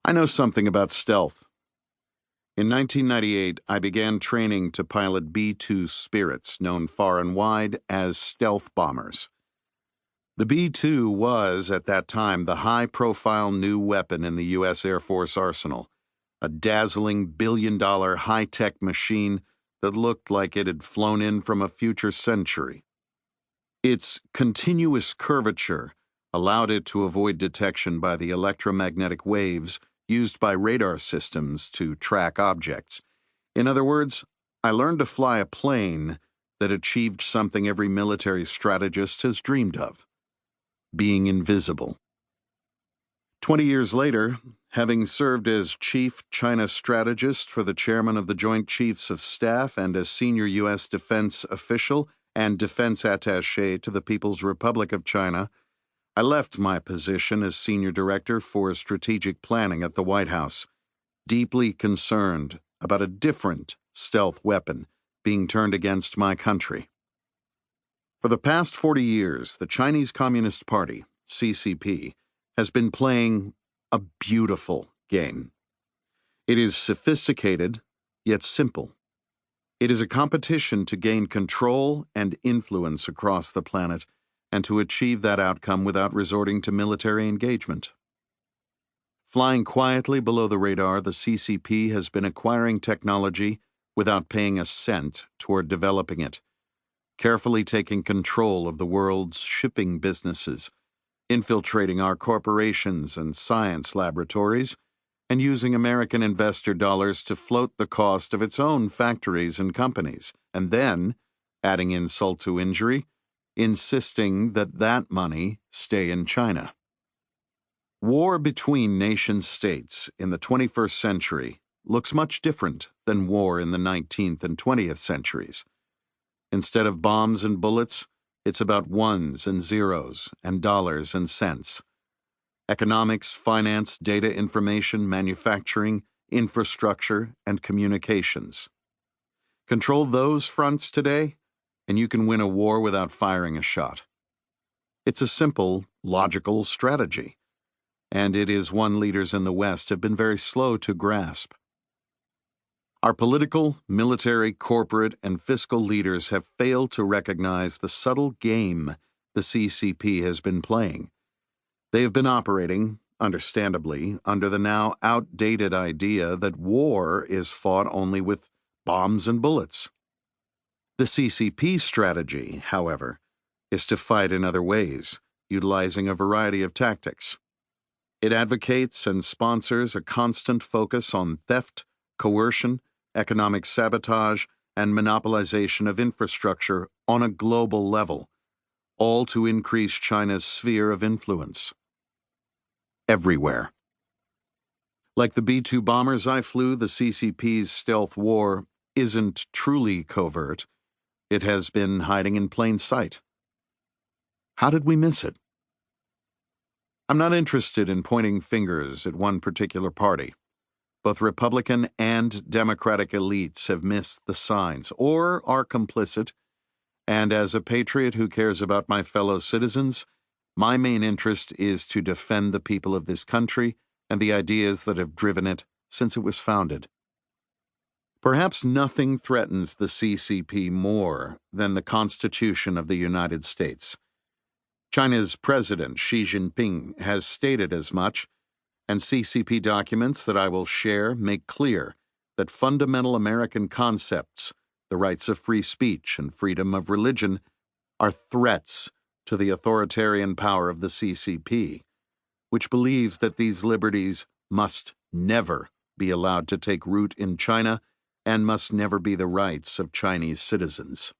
I know something about stealth. In 1998, I began training to pilot B-2 Spirits, known far and wide as stealth bombers. The B-2 was, at that time, the high-profile new weapon in the U.S. Air Force arsenal, a dazzling billion-dollar high-tech machine that looked like it had flown in from a future century. Its continuous curvature allowed it to avoid detection by the electromagnetic waves used by radar systems to track objects. In other words, I learned to fly a plane that achieved something every military strategist has dreamed of: being invisible. 20 years later, having served as chief China strategist for the chairman of the Joint Chiefs of Staff and as senior U.S. defense official and defense attaché to the People's Republic of China, I left my position as senior director for strategic planning at the White House, deeply concerned about a different stealth weapon being turned against my country. For the past 40 years, the Chinese Communist Party, CCP, has been playing a beautiful game. It is sophisticated, yet simple. It is a competition to gain control and influence across the planet, and to achieve that outcome without resorting to military engagement. Flying quietly below the radar, the CCP has been acquiring technology without paying a cent toward developing it, carefully taking control of the world's shipping businesses, infiltrating our corporations and science laboratories, and using American investor dollars to float the cost of its own factories and companies, and then, adding insult to injury, insisting that that money stay in China. War between nation-states in the 21st century looks much different than war in the 19th and 20th centuries. Instead of bombs and bullets, it's about ones and zeros and dollars and cents. Economics, finance, data information, manufacturing, infrastructure, and communications. Control those fronts today, and you can win a war without firing a shot. It's a simple, logical strategy, and it is one leaders in the West have been very slow to grasp. Our political, military, corporate, and fiscal leaders have failed to recognize the subtle game the CCP has been playing. They have been operating, understandably, under the now outdated idea that war is fought only with bombs and bullets. The CCP strategy, however, is to fight in other ways, utilizing a variety of tactics. It advocates and sponsors a constant focus on theft, coercion, economic sabotage, and monopolization of infrastructure on a global level, all to increase China's sphere of influence. Everywhere. Like the B-2 bombers I flew, the CCP's stealth war isn't truly covert. It has been hiding in plain sight. How did we miss it? I'm not interested in pointing fingers at one particular party. Both Republican and Democratic elites have missed the signs, or are complicit, and as a patriot who cares about my fellow citizens, my main interest is to defend the people of this country and the ideas that have driven it since it was founded. Perhaps nothing threatens the CCP more than the Constitution of the United States. China's President Xi Jinping has stated as much, and CCP documents that I will share make clear that fundamental American concepts, the rights of free speech and freedom of religion, are threats to the authoritarian power of the CCP, which believes that these liberties must never be allowed to take root in China and must never be the rights of Chinese citizens.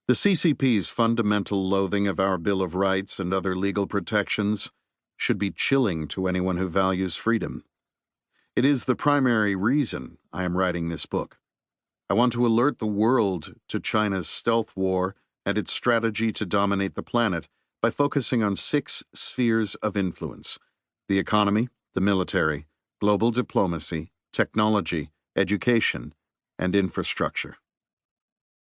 The CCP's fundamental loathing of our Bill of Rights and other legal protections should be chilling to anyone who values freedom. It is the primary reason I am writing this book. I want to alert the world to China's stealth war and its strategy to dominate the planet by focusing on 6 spheres of influence: the economy, the military, global diplomacy, technology, education, and infrastructure.